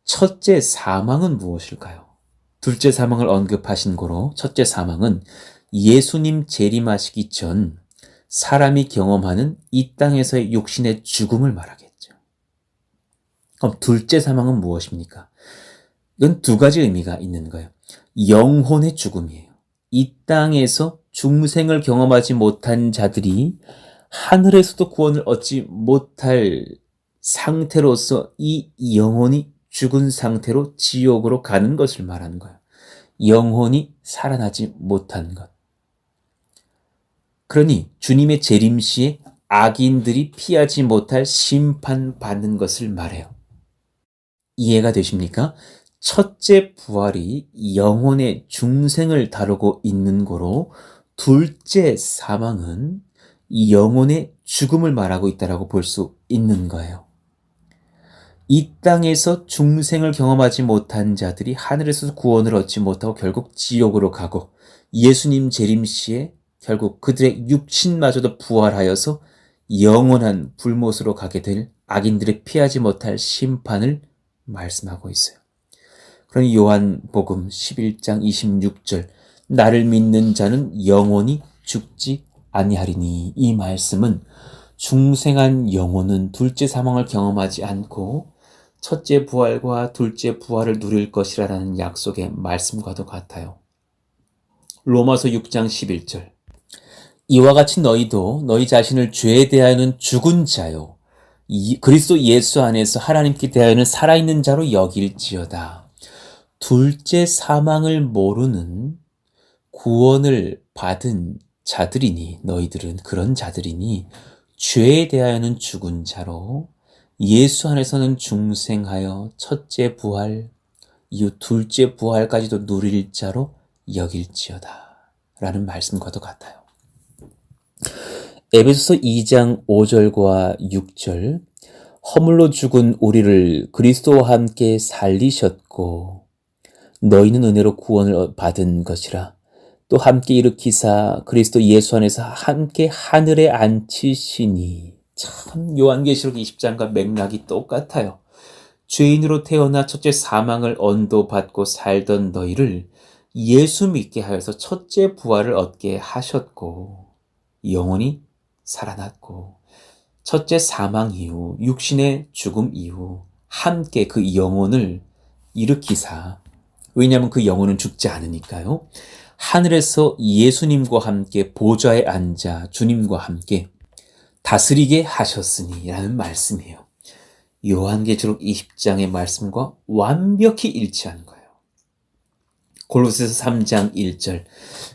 첫째 사망은 무엇일까요? 둘째 사망을 언급하신 고로 첫째 사망은 예수님 재림하시기 전 사람이 경험하는 이 땅에서의 육신의 죽음을 말하겠죠. 그럼 둘째 사망은 무엇입니까? 이건 두 가지 의미가 있는 거예요. 영혼의 죽음이에요. 이 땅에서 중생을 경험하지 못한 자들이 하늘에서도 구원을 얻지 못할 상태로서 이 영혼이 죽은 상태로 지옥으로 가는 것을 말하는 거예요. 영혼이 살아나지 못한 것. 그러니 주님의 재림시에 악인들이 피하지 못할 심판받는 것을 말해요. 이해가 되십니까? 첫째 부활이 영혼의 중생을 다루고 있는 거로, 둘째 사망은 이 영혼의 죽음을 말하고 있다고 볼 수 있는 거예요. 이 땅에서 중생을 경험하지 못한 자들이 하늘에서 구원을 얻지 못하고 결국 지옥으로 가고, 예수님 재림시에 결국 그들의 육신마저도 부활하여서 영원한 불못으로 가게 될 악인들의 피하지 못할 심판을 말씀하고 있어요. 그러니 요한복음 11장 26절, 나를 믿는 자는 영원히 죽지 아니하리니, 이 말씀은 중생한 영혼은 둘째 사망을 경험하지 않고 첫째 부활과 둘째 부활을 누릴 것이라는 약속의 말씀과도 같아요. 로마서 6장 11절, 이와 같이 너희도 너희 자신을 죄에 대하여는 죽은 자요 그리스도 예수 안에서 하나님께 대하여는 살아있는 자로 여길지어다. 둘째 사망을 모르는 구원을 받은 자들이니, 너희들은 그런 자들이니 죄에 대하여는 죽은 자로 예수 안에서는 중생하여 첫째 부활 이후 둘째 부활까지도 누릴 자로 여길지어다 라는 말씀과도 같아요. 에베소서 2장 5절과 6절, 허물로 죽은 우리를 그리스도와 함께 살리셨고 너희는 은혜로 구원을 받은 것이라. 또 함께 일으키사 그리스도 예수 안에서 함께 하늘에 앉히시니. 참 요한계시록 20장과 맥락이 똑같아요. 죄인으로 태어나 첫째 사망을 언도받고 살던 너희를 예수 믿게 하여서 첫째 부활을 얻게 하셨고 영원히 살아났고, 첫째 사망 이후 육신의 죽음 이후 함께 그 영혼을 일으키사, 왜냐하면 그 영혼은 죽지 않으니까요, 하늘에서 예수님과 함께 보좌에 앉아 주님과 함께 다스리게 하셨으니 라는 말씀이에요. 요한계시록 20장의 말씀과 완벽히 일치하는 거예요. 골로새서 3장 1절,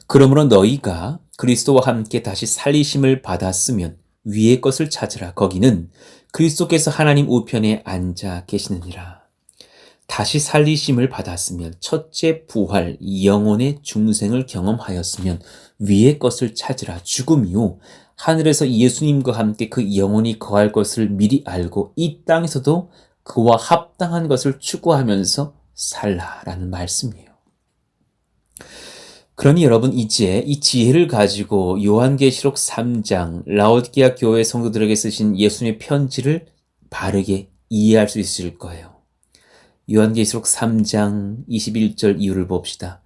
그러므로 너희가 그리스도와 함께 다시 살리심을 받았으면 위의 것을 찾으라. 거기는 그리스도께서 하나님 우편에 앉아 계시느니라. 다시 살리심을 받았으면, 첫째 부활, 영혼의 중생을 경험하였으면 위의 것을 찾으라. 죽음 이후 하늘에서 예수님과 함께 그 영혼이 거할 것을 미리 알고 이 땅에서도 그와 합당한 것을 추구하면서 살라라는 말씀이에요. 그러니 여러분, 이제 이 지혜를 가지고 요한계시록 3장 라오디게아 교회 성도들에게 쓰신 예수님의 편지를 바르게 이해할 수 있을 거예요. 요한계시록 3장 21절 이유를 봅시다.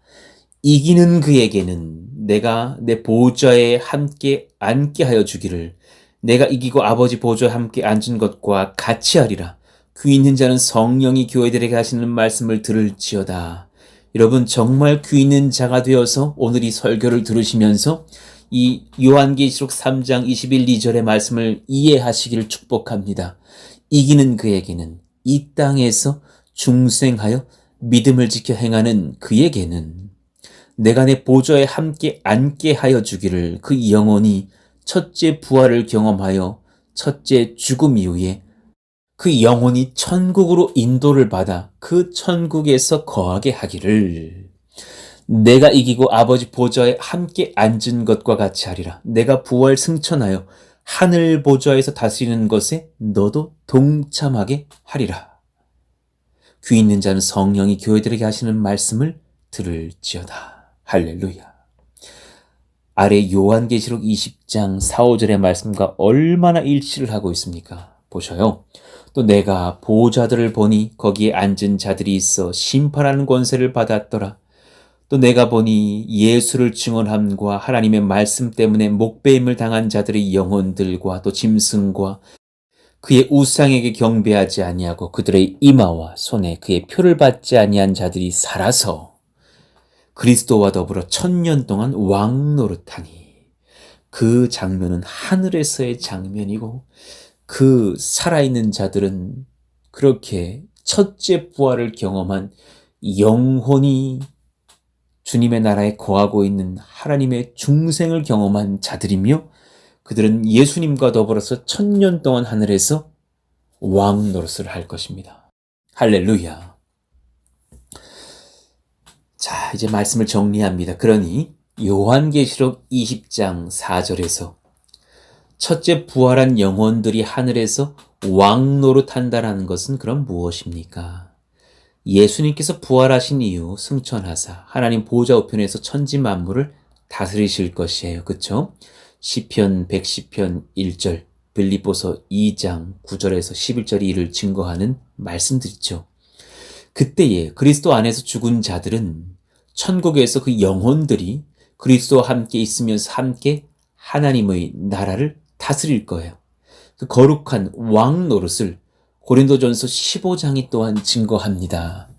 이기는 그에게는 내가 내 보좌에 함께 앉게 하여 주기를, 내가 이기고 아버지 보좌에 함께 앉은 것과 같이 하리라. 귀 있는 자는 성령이 교회들에게 하시는 말씀을 들을지어다. 여러분, 정말 귀 있는 자가 되어서 오늘 이 설교를 들으시면서 이 요한계시록 3장 21, 2절의 말씀을 이해하시기를 축복합니다. 이기는 그에게는, 이 땅에서 중생하여 믿음을 지켜 행하는 그에게는 내가 내 보좌에 함께 앉게 하여 주기를, 그 영혼이 첫째 부활을 경험하여 첫째 죽음 이후에 그 영혼이 천국으로 인도를 받아 그 천국에서 거하게 하기를, 내가 이기고 아버지 보좌에 함께 앉은 것과 같이 하리라. 내가 부활 승천하여 하늘 보좌에서 다스리는 것에 너도 동참하게 하리라. 귀 있는 자는 성령이 교회들에게 하시는 말씀을 들을지어다. 할렐루야. 아래 요한계시록 20장 4, 5절의 말씀과 얼마나 일치를 하고 있습니까? 보셔요. 또 내가 보호자들을 보니 거기에 앉은 자들이 있어 심판하는 권세를 받았더라. 또 내가 보니 예수를 증언함과 하나님의 말씀 때문에 목배임을 당한 자들의 영혼들과 또 짐승과 그의 우상에게 경배하지 아니하고 그들의 이마와 손에 그의 표를 받지 아니한 자들이 살아서 그리스도와 더불어 1000년 동안 왕 노릇하니, 그 장면은 하늘에서의 장면이고 그 살아있는 자들은 그렇게 첫째 부활을 경험한 영혼이 주님의 나라에 거하고 있는 하나님의 중생을 경험한 자들이며, 그들은 예수님과 더불어서 1000년 동안 하늘에서 왕 노릇을 할 것입니다. 할렐루야. 자, 이제 말씀을 정리합니다. 그러니 요한계시록 20장 4절에서 첫째 부활한 영혼들이 하늘에서 왕 노릇한다라는 것은 그럼 무엇입니까? 예수님께서 부활하신 이후 승천하사 하나님 보좌 우편에서 천지 만물을 다스리실 것이에요. 그렇죠? 시편 110편 1절, 빌립보서 2장 9절에서 11절이 이를 증거하는 말씀들이죠. 그때에 그리스도 안에서 죽은 자들은 천국에서 그 영혼들이 그리스도와 함께 있으면서 함께 하나님의 나라를 다스릴 거예요. 그 거룩한 왕 노릇을 고린도전서 15장이 또한 증거합니다.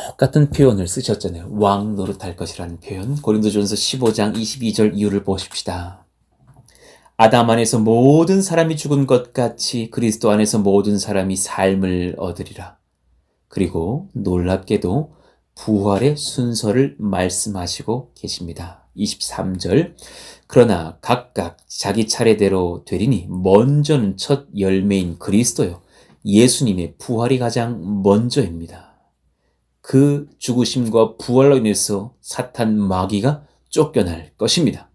똑같은 표현을 쓰셨잖아요. 왕 노릇할 것이라는 표현. 고린도전서 15장 22절 이유를 보십시다. 아담 안에서 모든 사람이 죽은 것 같이 그리스도 안에서 모든 사람이 삶을 얻으리라. 그리고 놀랍게도 부활의 순서를 말씀하시고 계십니다. 23절, 그러나 각각 자기 차례대로 되리니 먼저는 첫 열매인 그리스도요, 예수님의 부활이 가장 먼저입니다. 그 죽으심과 부활로 인해서 사탄 마귀가 쫓겨날 것입니다.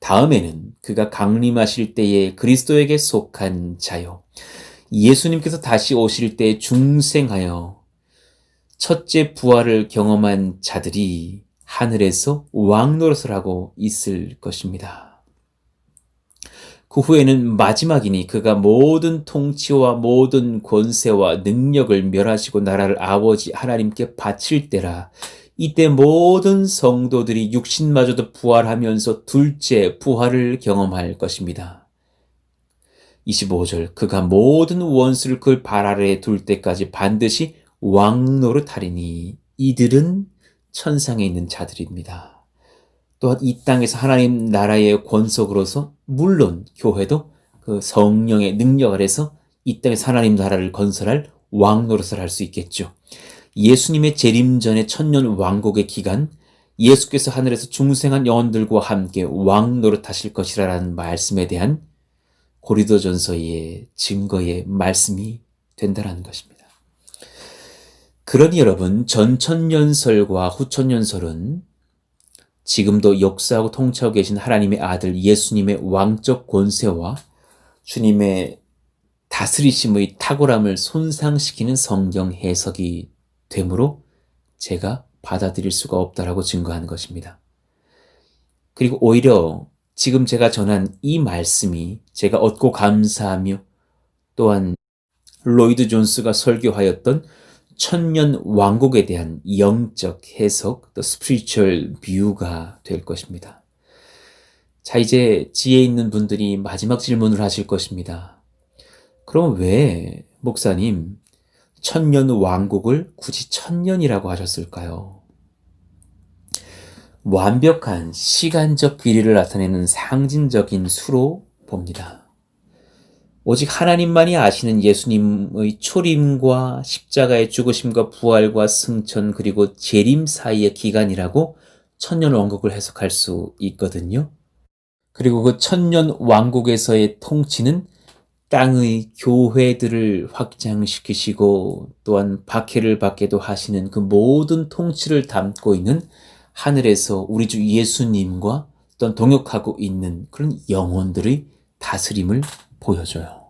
다음에는 그가 강림하실 때에 그리스도에게 속한 자요, 예수님께서 다시 오실 때 중생하여 첫째 부활을 경험한 자들이 하늘에서 왕 노릇을 하고 있을 것입니다. 그 후에는 마지막이니 그가 모든 통치와 모든 권세와 능력을 멸하시고 나라를 아버지 하나님께 바칠 때라. 이때 모든 성도들이 육신마저도 부활하면서 둘째 부활을 경험할 것입니다. 25절, 그가 모든 원수를 그 발 아래에 둘 때까지 반드시 왕 노릇하리니 이들은 천상에 있는 자들입니다. 또한 이 땅에서 하나님 나라의 권속으로서 물론 교회도 그 성령의 능력 아래서 이 땅에서 하나님 나라를 건설할 왕 노릇을 할 수 있겠죠. 예수님의 재림 전의 1000년 왕국의 기간, 예수께서 하늘에서 중생한 영혼들과 함께 왕 노릇하실 것이라는 말씀에 대한 고린도전서의 증거의 말씀이 된다는 것입니다. 그러니 여러분, 전천년설과 후천년설은 지금도 역사하고 통치하고 계신 하나님의 아들 예수님의 왕적 권세와 주님의 다스리심의 탁월함을 손상시키는 성경 해석이 되므로 제가 받아들일 수가 없다라고 증거하는 것입니다. 그리고 오히려 지금 제가 전한 이 말씀이 제가 얻고 감사하며 또한 로이드 존스가 설교하였던 천년 왕국에 대한 영적 해석, 또 spiritual view가 될 것입니다. 자, 이제 지혜 있는 분들이 마지막 질문을 하실 것입니다. 그럼 왜 목사님 천년 왕국을 굳이 1000년이라고 하셨을까요? 완벽한 시간적 비례를 나타내는 상징적인 수로 봅니다. 오직 하나님만이 아시는 예수님의 초림과 십자가의 죽으심과 부활과 승천 그리고 재림 사이의 기간이라고 천년 왕국을 해석할 수 있거든요. 그리고 그 천년 왕국에서의 통치는 땅의 교회들을 확장시키시고 또한 박해를 받게도 하시는 그 모든 통치를 담고 있는 하늘에서 우리 주 예수님과 또한 동역하고 있는 그런 영혼들의 다스림을 보여줘요.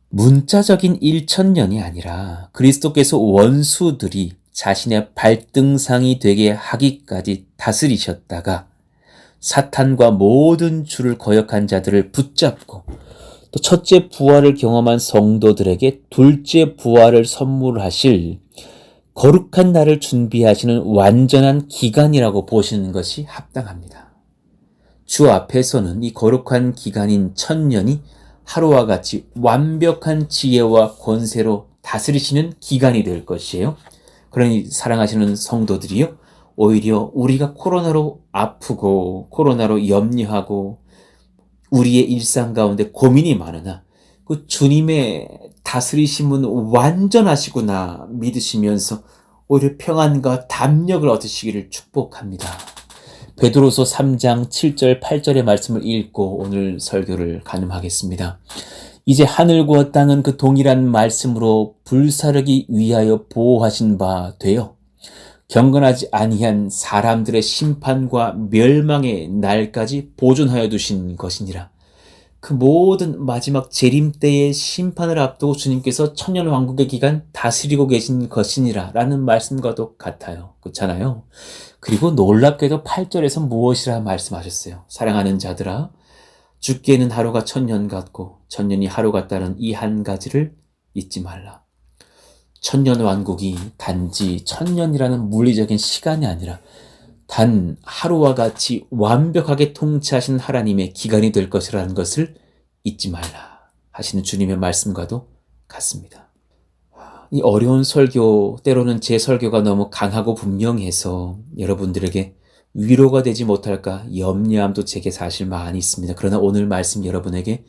문자적인 1000년이 아니라 그리스도께서 원수들이 자신의 발등상이 되게 하기까지 다스리셨다가 사탄과 모든 주를 거역한 자들을 붙잡고 또 첫째 부활을 경험한 성도들에게 둘째 부활을 선물하실 거룩한 날을 준비하시는 완전한 기간이라고 보시는 것이 합당합니다. 주 앞에서는 이 거룩한 기간인 1000년이 하루와 같이 완벽한 지혜와 권세로 다스리시는 기간이 될 것이에요. 그러니 사랑하시는 성도들이요, 오히려 우리가 코로나로 아프고 코로나로 염려하고 우리의 일상 가운데 고민이 많으나 그 주님의 다스리심은 완전하시구나 믿으시면서 오히려 평안과 담력을 얻으시기를 축복합니다. 베드로서 3장 7절 8절의 말씀을 읽고 오늘 설교를 가늠하겠습니다. 이제 하늘과 땅은 그 동일한 말씀으로 불사르기 위하여 보호하신 바 되어 경건하지 아니한 사람들의 심판과 멸망의 날까지 보존하여 두신 것이니라. 그 모든 마지막 재림 때의 심판을 앞두고 주님께서 천년 왕국의 기간 다스리고 계신 것이니라 라는 말씀과도 같아요. 그렇잖아요. 그리고 놀랍게도 8절에서 무엇이라 말씀하셨어요. 사랑하는 자들아, 죽게는 하루가 1000년 같고 1000년이 하루 같다는 이 한 가지를 잊지 말라. 천년 왕국이 단지 1000년이라는 물리적인 시간이 아니라 단 하루와 같이 완벽하게 통치하신 하나님의 기간이 될 것이라는 것을 잊지 말라 하시는 주님의 말씀과도 같습니다. 이 어려운 설교, 때로는 제 설교가 너무 강하고 분명해서 여러분들에게 위로가 되지 못할까 염려함도 제게 사실 많이 있습니다. 그러나 오늘 말씀 여러분에게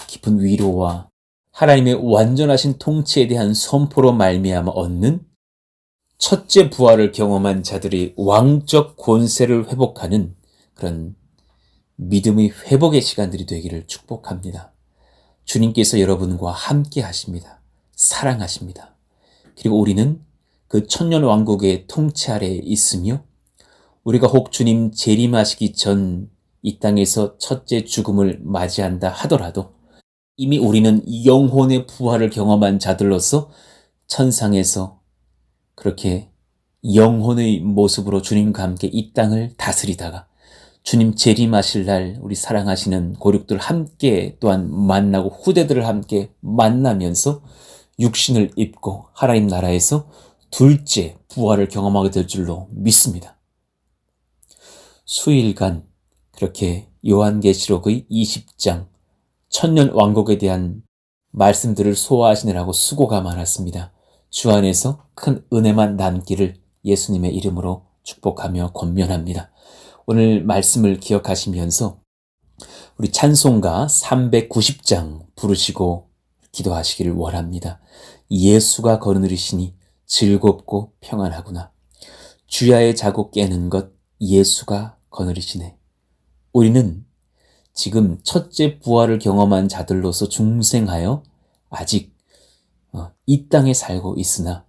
깊은 위로와 하나님의 완전하신 통치에 대한 선포로 말미암아 얻는 첫째 부활을 경험한 자들이 왕적 권세를 회복하는 그런 믿음의 회복의 시간들이 되기를 축복합니다. 주님께서 여러분과 함께 하십니다. 사랑하십니다. 그리고 우리는 그 천년 왕국의 통치 아래에 있으며 우리가 혹 주님 재림하시기 전 이 땅에서 첫째 죽음을 맞이한다 하더라도 이미 우리는 영혼의 부활을 경험한 자들로서 천상에서 그렇게 영혼의 모습으로 주님과 함께 이 땅을 다스리다가 주님 재림하실 날 우리 사랑하시는 고륙들 함께 또한 만나고 후대들을 함께 만나면서 육신을 입고 하나님 나라에서 둘째 부활을 경험하게 될 줄로 믿습니다. 수일간 그렇게 요한계시록의 20장 천년 왕국에 대한 말씀들을 소화하시느라고 수고가 많았습니다. 주 안에서 큰 은혜만 남기를 예수님의 이름으로 축복하며 권면합니다. 오늘 말씀을 기억하시면서 우리 찬송가 390장 부르시고 기도하시기를 원합니다. 예수가 거느리시니 즐겁고 평안하구나. 주야의 자고 깨는 것 예수가 거느리시네. 우리는 지금 첫째 부활을 경험한 자들로서 중생하여 아직 이 땅에 살고 있으나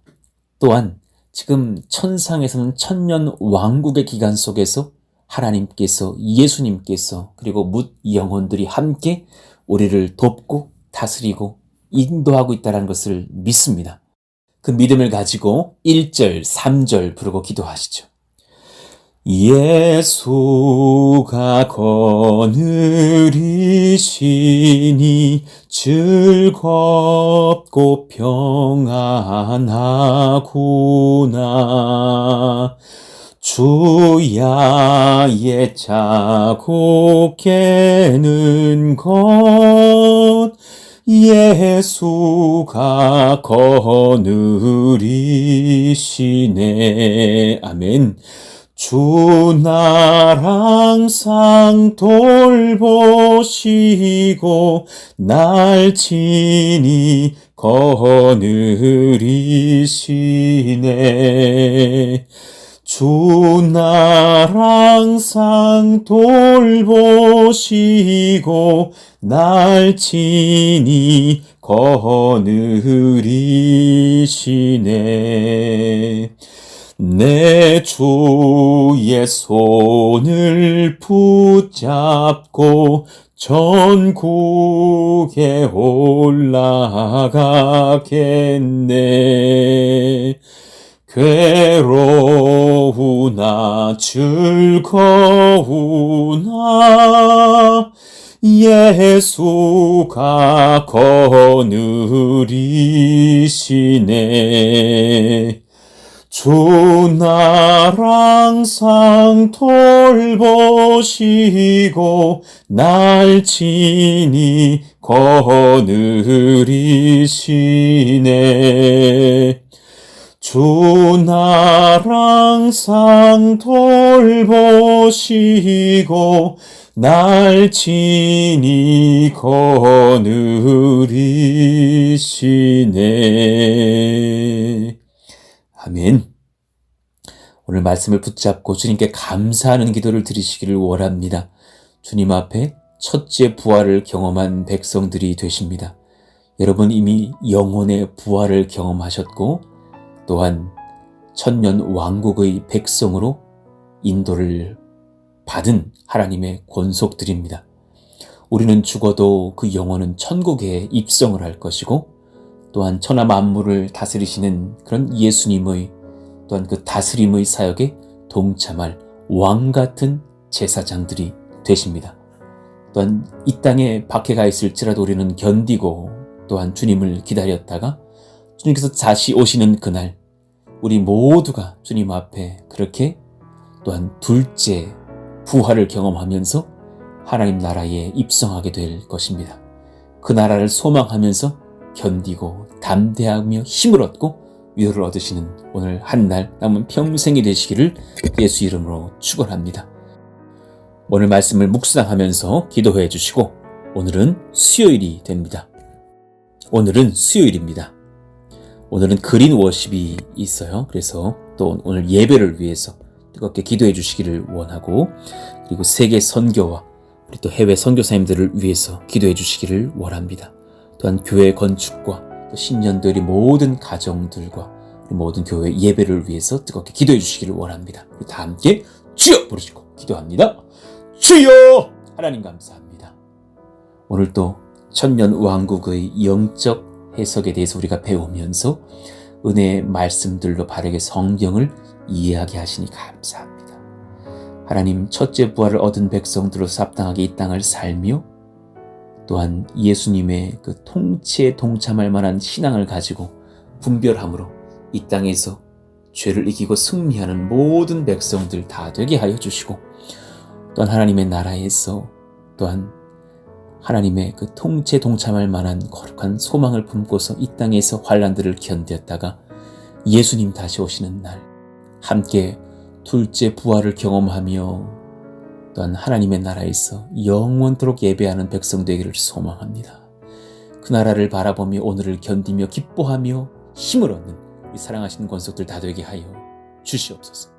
또한 지금 천상에서는 천년 왕국의 기간 속에서 하나님께서 예수님께서 그리고 뭇 영혼들이 함께 우리를 돕고 다스리고 인도하고 있다는 것을 믿습니다. 그 믿음을 가지고 1절, 3절 부르고 기도하시죠. 예수가 거느리시니 즐겁고 평안하구나. 주야의 자고 깨는 것 예수가 거느리시네. 아멘. 주 날 항상 돌보시고 날 친히 거느리시네. 주 날 항상 돌보시고 날 친히 거느리시네. 내 주의 손을 붙잡고 전국에 올라가겠네. 괴로우나 즐거우나 예수가 거느리시네. 주 날 항상 돌보시고 날 친히 거느리시네. 주 날 항상 돌보시고 날 친히 거느리시네. 아멘. 오늘 말씀을 붙잡고 주님께 감사하는 기도를 드리시기를 원합니다. 주님 앞에 첫째 부활을 경험한 백성들이 되십니다. 여러분 이미 영혼의 부활을 경험하셨고 또한 천년 왕국의 백성으로 인도를 받은 하나님의 권속들입니다. 우리는 죽어도 그 영혼은 천국에 입성을 할 것이고 또한 천하 만물을 다스리시는 그런 예수님의 또한 그 다스림의 사역에 동참할 왕 같은 제사장들이 되십니다. 또한 이 땅에 박해가 있을지라도 우리는 견디고 또한 주님을 기다렸다가 주님께서 다시 오시는 그날 우리 모두가 주님 앞에 그렇게 또한 둘째 부활을 경험하면서 하나님 나라에 입성하게 될 것입니다. 그 나라를 소망하면서 견디고 담대하며 힘을 얻고 위로를 얻으시는 오늘 한 날 남은 평생이 되시기를 예수 이름으로 축원합니다. 오늘 말씀을 묵상하면서 기도해 주시고 오늘은 수요일이 됩니다. 오늘은 수요일입니다. 오늘은 그린 워십이 있어요. 그래서 또 오늘 예배를 위해서 뜨겁게 기도해 주시기를 원하고 그리고 세계 선교와 우리 또 해외 선교사님들을 위해서 기도해 주시기를 원합니다. 또한 교회 건축과 또 신년도의 모든 가정들과 모든 교회 예배를 위해서 뜨겁게 기도해 주시기를 원합니다. 우리 다 함께 주여 부르시고 기도합니다. 주여! 하나님 감사합니다. 오늘 또 천년 왕국의 영적 해석에 대해서 우리가 배우면서 은혜의 말씀들로 바르게 성경을 이해하게 하시니 감사합니다. 하나님 첫째 부활을 얻은 백성들로서 합당하게 이 땅을 살며 또한 예수님의 그 통치에 동참할 만한 신앙을 가지고 분별함으로 이 땅에서 죄를 이기고 승리하는 모든 백성들 다 되게 하여 주시고 또한 하나님의 나라에서 또한 하나님의 그 통치에 동참할 만한 거룩한 소망을 품고서 이 땅에서 환난들을 견뎠다가 예수님 다시 오시는 날 함께 둘째 부활을 경험하며 또한 하나님의 나라에서 영원토록 예배하는 백성 되기를 소망합니다. 그 나라를 바라보며 오늘을 견디며 기뻐하며 힘을 얻는 이 사랑하시는 권속들 다 되게 하여 주시옵소서.